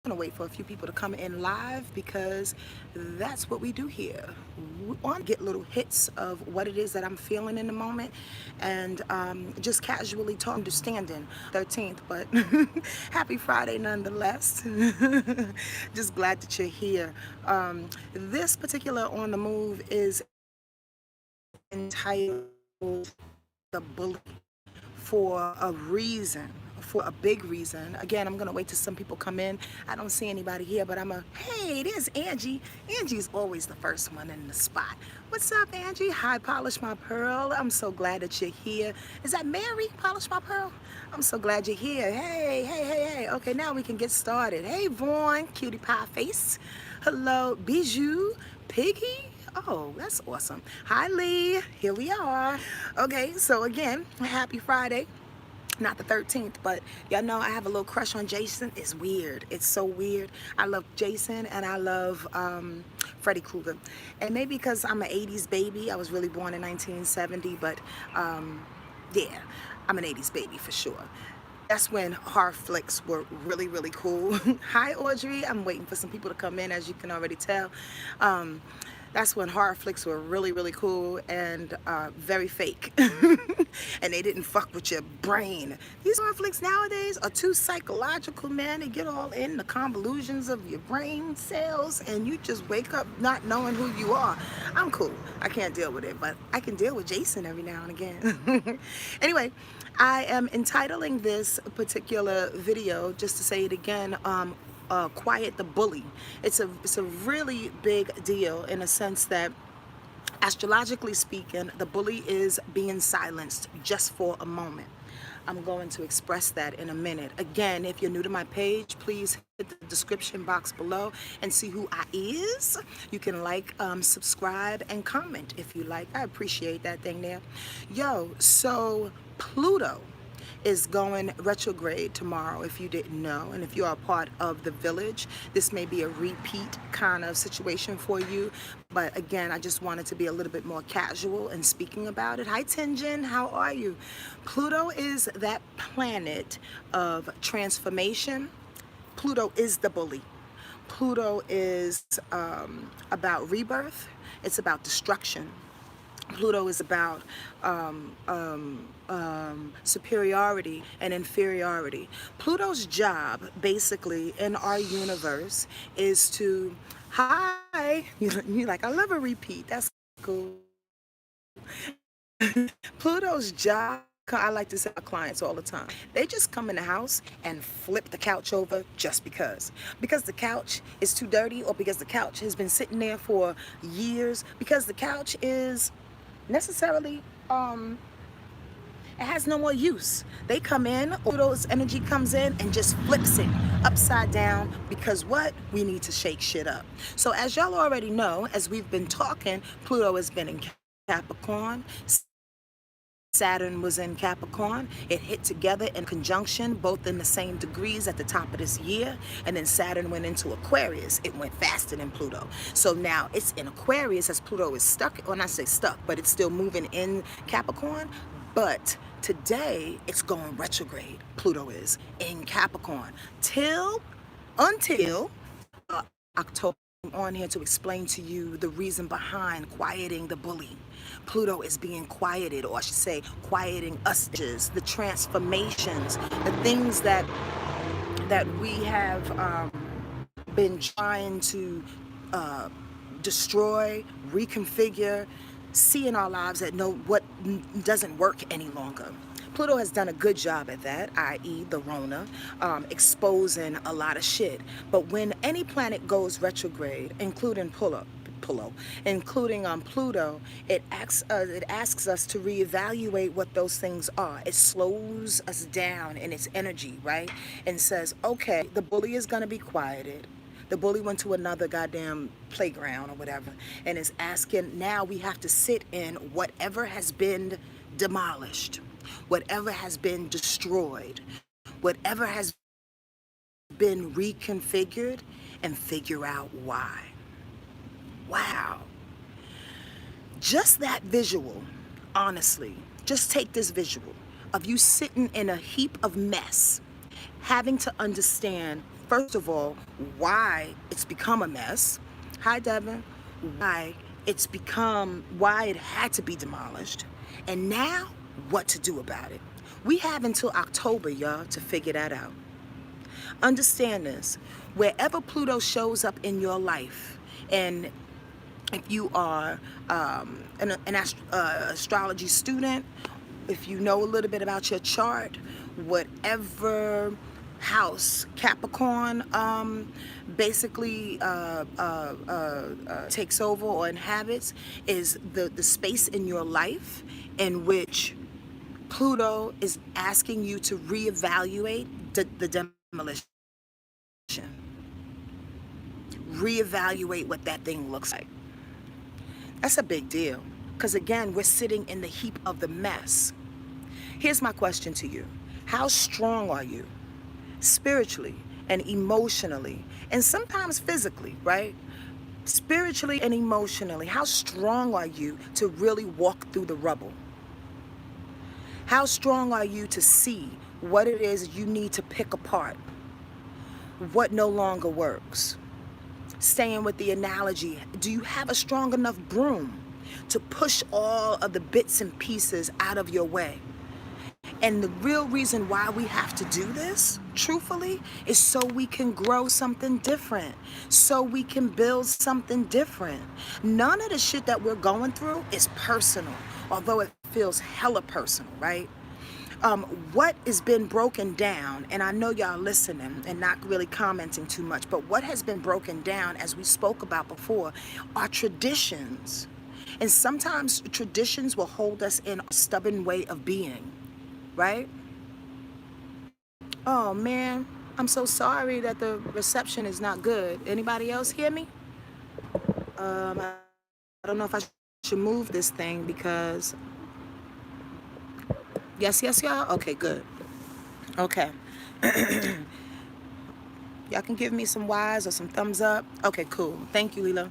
gonna wait for a few people to come in live because that's what we do here. We want to get little hits of what it is that I'm feeling in the moment, and just casually talk, understanding 13th, but happy Friday nonetheless. Just glad that you're here. This particular On the Move is entitled The Bully, for a reason, for a big reason. Again, I'm gonna wait till some people come in. I don't see anybody here, but hey, there's Angie. Angie's always the first one in the spot. What's up, Angie? Hi, Polish My Pearl. I'm so glad that you're here. Is that Mary, Polish My Pearl? I'm so glad you're here. Hey, hey, hey, hey. Okay, now we can get started. Hey, Vaughn, cutie pie face. Hello, Bijou, Piggy. Oh, that's awesome. Hi, Lee. Here we are. Okay, so again, happy Friday. Not the 13th, but y'all know I have a little crush on Jason. It's weird. It's so weird. I love Jason and I love Freddy Krueger. And maybe because I'm an 80s baby. I was really born in 1970, but yeah, I'm an 80s baby for sure. That's when horror flicks were really, really cool. Hi, Audrey. I'm waiting for some people to come in, as you can already tell. That's when horror flicks were really, really cool and very fake. And they didn't fuck with your brain. These horror flicks nowadays are too psychological, man. They get all in the convolutions of your brain cells and you just wake up not knowing who you are. I'm cool. I can't deal with it, but I can deal with Jason every now and again. Anyway, I am entitling this particular video, just to say it again, Quiet the Bully. It's a really big deal in a sense that, astrologically speaking, the bully is being silenced just for a moment. I'm going to express that in a minute. Again, if you're new to my page, please hit the description box below and see who I is. You can like, subscribe, and comment if you like. I appreciate that thing there. Yo, so Pluto is going retrograde tomorrow, if you didn't know. And if you are part of the village, this may be a repeat kind of situation for you. But again, I just wanted to be a little bit more casual in speaking about it. Hi, Tinjin, how are you? Pluto is that planet of transformation. Pluto is the bully. Pluto is about rebirth. It's about destruction. Pluto is about superiority and inferiority. Pluto's job, basically, in our universe is to, hi, you're like, I love a repeat, that's cool. Pluto's job, I like to say to clients all the time, they just come in the house and flip the couch over just because. Because the couch is too dirty, or because the couch has been sitting there for years, because the couch is necessarily it has no more use. They come in, Pluto's energy comes in and just flips it upside down, because what? We need to shake shit up. So as y'all already know, as we've been talking, Pluto has been in Capricorn. Saturn was in Capricorn. It hit together in conjunction, both in the same degrees at the top of this year. And then Saturn went into Aquarius. It went faster than Pluto. So now it's in Aquarius as Pluto is stuck. Well, not say stuck, but it's still moving in Capricorn. But today it's going retrograde. Pluto is in Capricorn until October. I'm on here to explain to you the reason behind quieting the bully. Pluto is being quieted, or I should say, quieting us. The transformations, the things that we have been trying to destroy, reconfigure, see in our lives that know what doesn't work any longer. Pluto has done a good job at that, i.e. the Rona, exposing a lot of shit. But when any planet goes retrograde, including Pluto, it asks us to reevaluate what those things are. It slows us down in its energy, right? And says, okay, the bully is going to be quieted. The bully went to another goddamn playground or whatever, and is asking, now we have to sit in whatever has been demolished, whatever has been destroyed, whatever has been reconfigured, and figure out why. Wow. Just that visual, honestly, just take this visual of you sitting in a heap of mess, having to understand first of all, why it's become a mess. Hi, Devin. Why it had to be demolished, and now what to do about it. We have until October, y'all, to figure that out. Understand this. Wherever Pluto shows up in your life, and if you are astrology student, if you know a little bit about your chart, whatever house Capricorn basically takes over or inhabits is the space in your life in which Pluto is asking you to reevaluate the demolition. Reevaluate what that thing looks like. That's a big deal, because again, we're sitting in the heap of the mess. Here's my question to you. How strong are you spiritually and emotionally, and sometimes physically, right? Spiritually and emotionally, how strong are you to really walk through the rubble? How strong are you to see what it is you need to pick apart? What no longer works? Staying with the analogy, do you have a strong enough broom to push all of the bits and pieces out of your way? And the real reason why we have to do this, truthfully, is so we can grow something different, so we can build something different. None of the shit that we're going through is personal, although it feels hella personal, right? What has been broken down, and I know y'all listening and not really commenting too much, but what has been broken down, as we spoke about before, are traditions. And sometimes traditions will hold us in a stubborn way of being, right? Oh man, I'm so sorry that the reception is not good. Anybody else hear me? I don't know if I should move this thing because... Yes, y'all? Okay, good. Okay. Y'all can give me some Y's or some thumbs up. Okay, cool. Thank you, Leela.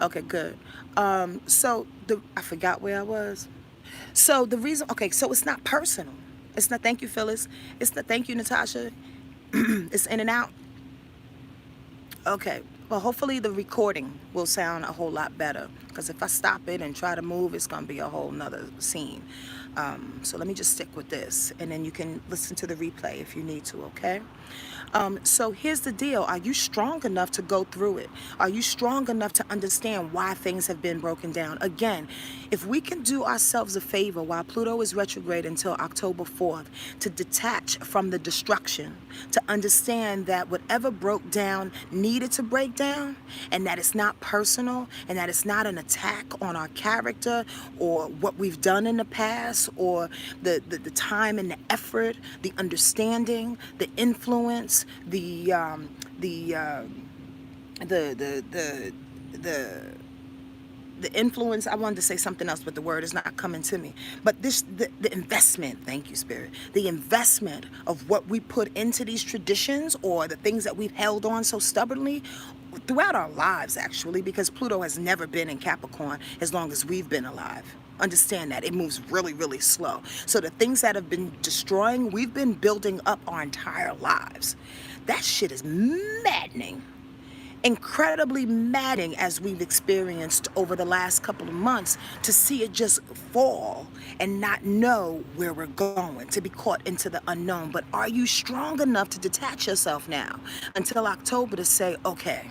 Okay, good. I forgot where I was. So the reason, okay, so it's not personal. It's not, thank you, Phyllis. It's not, thank you, Natasha. It's in and out. Okay, well, hopefully the recording will sound a whole lot better, because if I stop it and try to move, it's going to be a whole nother scene. So let me just stick with this, and then you can listen to the replay if you need to, okay? So here's the deal. Are you strong enough to go through it? Are you strong enough to understand why things have been broken down? Again, if we can do ourselves a favor while Pluto is retrograde until October 4th, to detach from the destruction, to understand that whatever broke down needed to break down, and that it's not personal, and that it's not an attack on our character or what we've done in the past, or the time and the effort, the understanding, the influence, the influence. I wanted to say something else, but the word is not coming to me. But the investment, thank you, Spirit, the investment of what we put into these traditions, or the things that we've held on so stubbornly throughout our lives, actually, because Pluto has never been in Capricorn as long as we've been alive. Understand that it moves really, really slow. So the things that have been destroying, we've been building up our entire lives. That shit is maddening. Incredibly maddening, as we've experienced over the last couple of months, to see it just fall and not know where we're going, to be caught into the unknown. But are you strong enough to detach yourself now until October to say, okay,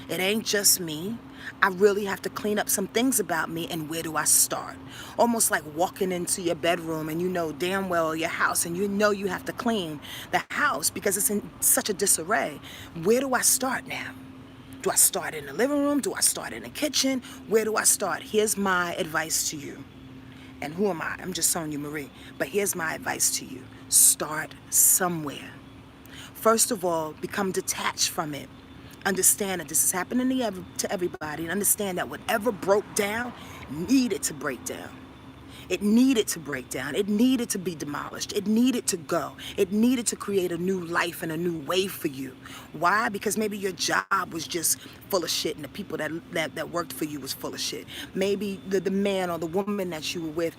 it ain't just me. I really have to clean up some things about me, and where do I start? Almost like walking into your bedroom and you know damn well your house, and you know you have to clean the house because it's in such a disarray. Where do I start now? Do I start in the living room? Do I start in the kitchen? Where do I start? Here's my advice to you. And who am I? I'm just Sonia Marie. But here's my advice to you. Start somewhere. First of all, become detached from it. Understand that this is happening to everybody, and understand that whatever broke down needed to break down. It needed to break down. It needed to be demolished. It needed to go. It needed to create a new life and a new way for you. Why? Because maybe your job was just full of shit and the people that worked for you was full of shit. Maybe the man or the woman that you were with,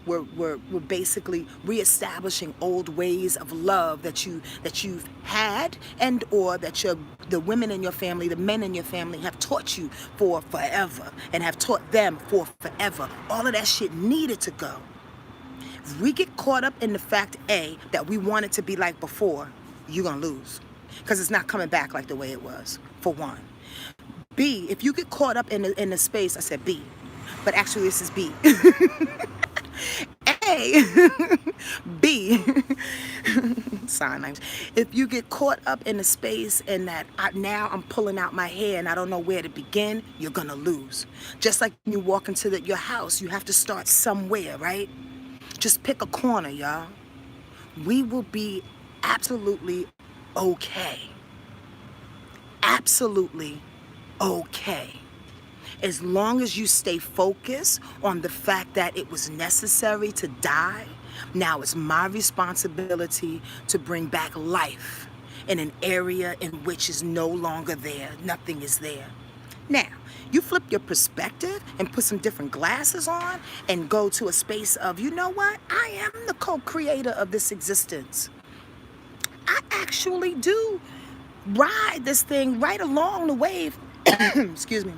were basically reestablishing old ways of love that you've had, and or that the women in your family, the men in your family have taught you for forever and have taught them for forever. All of that shit needed to go. If we get caught up in the fact, A, that we want it to be like before, you're gonna lose. Because it's not coming back like the way it was, for one. B, if you get caught up in the space, I said B, but actually this is B. A, B, sign names. If you get caught up in the space and that now I'm pulling out my hair and I don't know where to begin, you're gonna lose. Just like when you walk into your house, you have to start somewhere, right? Just pick a corner, y'all. We will be absolutely okay. Absolutely okay. As long as you stay focused on the fact that it was necessary to die, now it's my responsibility to bring back life in an area in which is no longer there. Nothing is there. Now, you flip your perspective and put some different glasses on and go to a space of, you know what? I am the co-creator of this existence. I actually do ride this thing right along the wave, excuse me,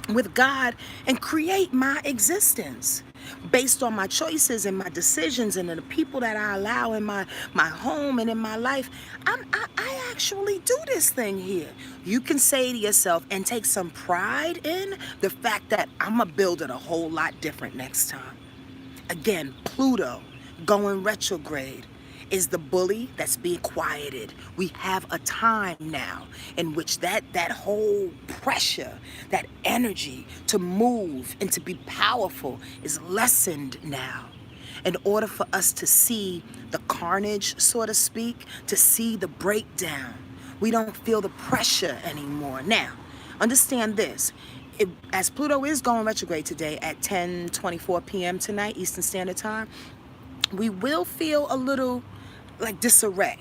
with God and create my existence based on my choices and my decisions and the people that I allow in my home and in my life. I actually do this thing here. You can say to yourself and take some pride in the fact that I'm gonna build it a whole lot different next time. Again, Pluto going retrograde is the bully that's being quieted. We have a time now in which that whole pressure, that energy to move and to be powerful is lessened now. In order for us to see the carnage, so to speak, to see the breakdown, we don't feel the pressure anymore. Now, understand this. As Pluto is going retrograde today at 10:24 p.m. tonight, Eastern Standard Time, we will feel a little like disarray.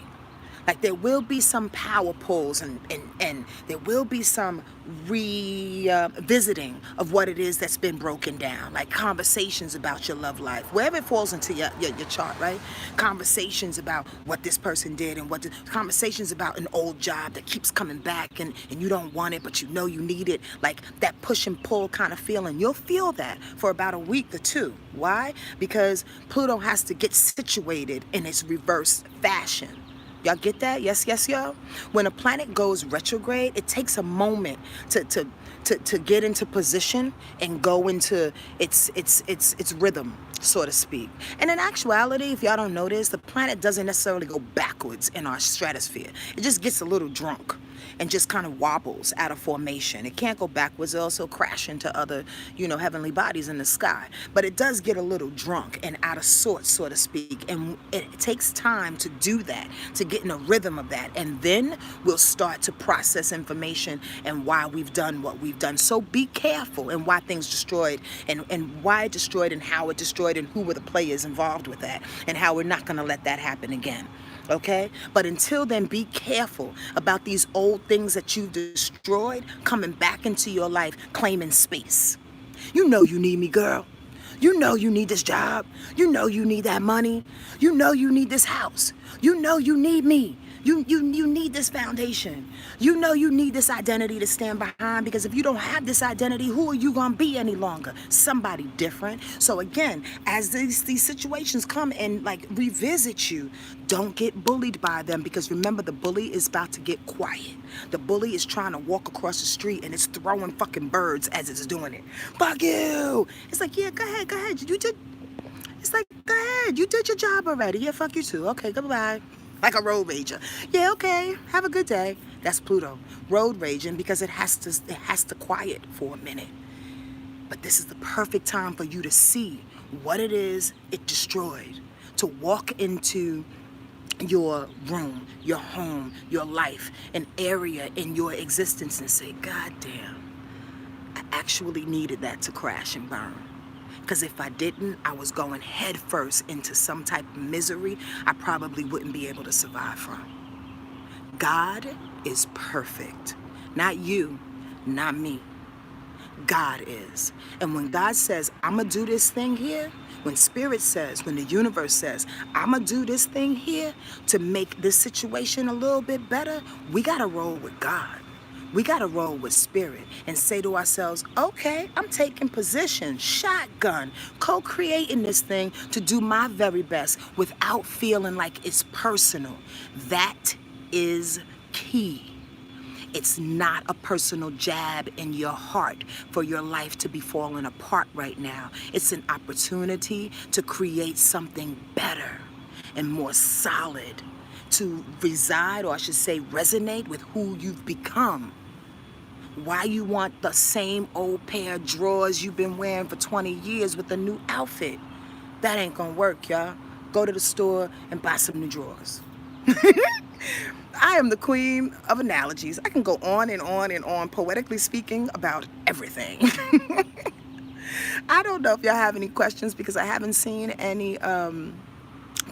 Like there will be some power pulls and there will be some revisiting of what it is that's been broken down. Like conversations about your love life, wherever it falls into your chart, right? Conversations about what this person did and conversations about an old job that keeps coming back and you don't want it, but you know you need it. Like that push and pull kind of feeling. You'll feel that for about a week or two. Why? Because Pluto has to get situated in its reverse fashion. Y'all get that? Yes, yes, y'all. When a planet goes retrograde, it takes a moment to get into position and go into its rhythm, so to speak. And in actuality, if y'all don't notice, the planet doesn't necessarily go backwards in our stratosphere. It just gets a little drunk and just kind of wobbles out of formation. It can't go backwards. It also crash into other, heavenly bodies in the sky. But it does get a little drunk and out of sorts, so to speak. And it takes time to do that, to get in a rhythm of that. And then we'll start to process information and why we've done what we've done. So be careful and why things destroyed and why it destroyed and how it destroyed and who were the players involved with that and how we're not going to let that happen again. Okay? But until then, be careful about these old things that you've destroyed coming back into your life, claiming space. You know you need me, girl. You know you need this job. You know you need that money. You know you need this house. You know you need me. You need this foundation. You know you need this identity to stand behind, because if you don't have this identity, who are you gonna be any longer? Somebody different. So again, as these situations come and like revisit you, don't get bullied by them, because remember, the bully is about to get quiet. The bully is trying to walk across the street and it's throwing fucking birds as it's doing it. Fuck you. It's like, yeah, go ahead. You did. It's like, go ahead. You did your job already. Yeah, fuck you too. Okay, goodbye. Like a road rager. Yeah, okay. Have a good day. That's Pluto. Road raging, because it has to quiet for a minute. But this is the perfect time for you to see what it is it destroyed. To walk into your room, your home, your life, an area in your existence and say, God damn, I actually needed that to crash and burn. Because if I didn't, I was going head first into some type of misery I probably wouldn't be able to survive from. God is perfect. Not you, not me. God is. And when God says, I'm going to do this thing here, when Spirit says, when the universe says, I'm going to do this thing here to make this situation a little bit better, we got to roll with God. We got to roll with Spirit and say to ourselves, okay, I'm taking position, shotgun, co-creating this thing to do my very best without feeling like it's personal. That is key. It's not a personal jab in your heart for your life to be falling apart right now. It's an opportunity to create something better and more solid, to reside, or I should say resonate with who you've become. Why you want the same old pair of drawers you've been wearing for 20 years with a new outfit? That ain't gonna work, y'all. Go to the store and buy some new drawers. I am the queen of analogies. I can go on and on and on, poetically speaking, about everything. I don't know if y'all have any questions because I haven't seen any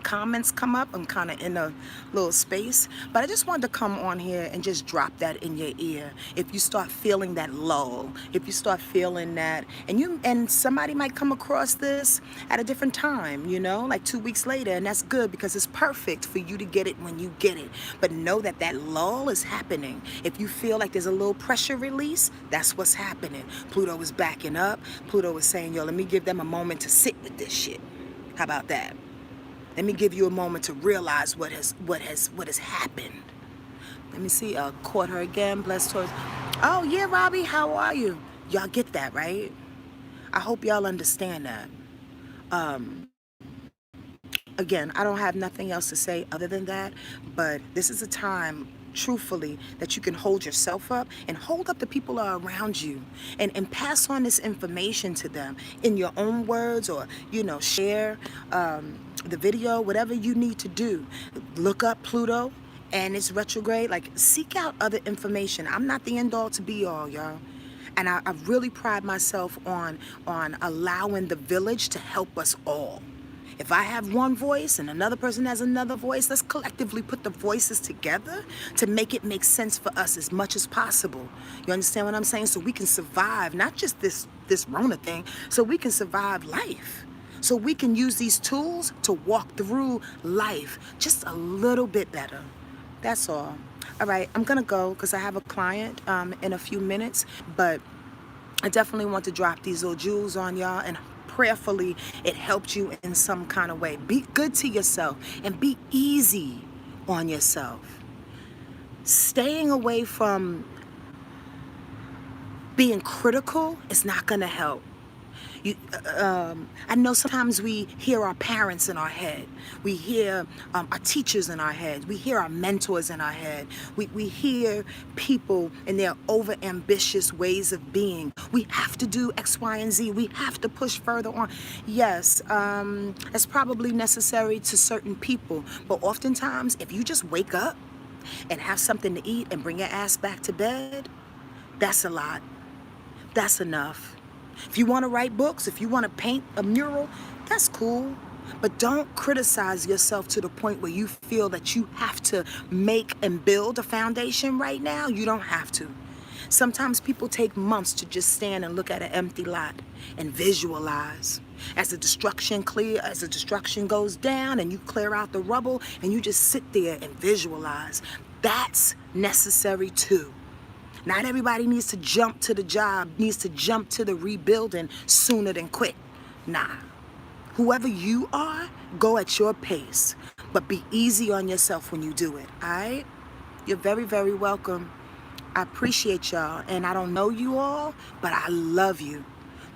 comments come up. I'm kind of in a little space, but I just wanted to come on here and just drop that in your ear. If you start feeling that lull, if you start feeling that, and somebody might come across this at a different time, you know, like 2 weeks later, and that's good because it's perfect for you to get it when you get it. But know that that lull is happening. If you feel like there's a little pressure release, that's what's happening. Pluto is backing up. Pluto is saying, yo, let me give them a moment to sit with this shit. How about that? Let me give you a moment to realize what has happened. Let me see. Caught her again. Blessed towards. Oh yeah, Robbie, how are you? Y'all get that, right? I hope y'all understand that. Again, I don't have nothing else to say other than that. But this is a time, truthfully, that you can hold yourself up and hold up the people who are around you, and pass on this information to them in your own words, or share the video, whatever you need to do. Look up Pluto and its retrograde. Like, seek out other information. I'm not the end all to be all, y'all. And I really pride myself on allowing the village to help us all. If I have one voice and another person has another voice, let's collectively put the voices together to make it make sense for us as much as possible. You understand what I'm saying? So we can survive, not just this Rona thing, so we can survive life. So we can use these tools to walk through life just a little bit better. That's all. All right, I'm gonna go because I have a client in a few minutes, but I definitely want to drop these little jewels on y'all, and prayerfully it helped you in some kind of way. Be good to yourself and be easy on yourself. Staying away from being critical is not going to help. I know sometimes we hear our parents in our head. We hear our teachers in our head. We hear our mentors in our head. We hear people in their over-ambitious ways of being. We have to do X, Y, and Z. We have to push further on. Yes, that's probably necessary to certain people. But oftentimes, if you just wake up and have something to eat and bring your ass back to bed, that's a lot. That's enough. If you want to write books, if you want to paint a mural, that's cool. But don't criticize yourself to the point where you feel that you have to make and build a foundation right now. You don't have to. Sometimes people take months to just stand and look at an empty lot and visualize. As the destruction goes down and you clear out the rubble and you just sit there and visualize. That's necessary too. Not everybody needs to jump to the job, needs to jump to the rebuilding sooner than quick. Nah. Whoever you are, go at your pace. But be easy on yourself when you do it, all right? You're very, very welcome. I appreciate y'all. And I don't know you all, but I love you.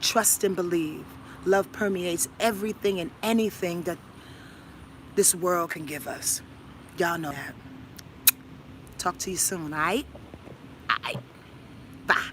Trust and believe. Love permeates everything and anything that this world can give us. Y'all know that. Talk to you soon, all right? Bye.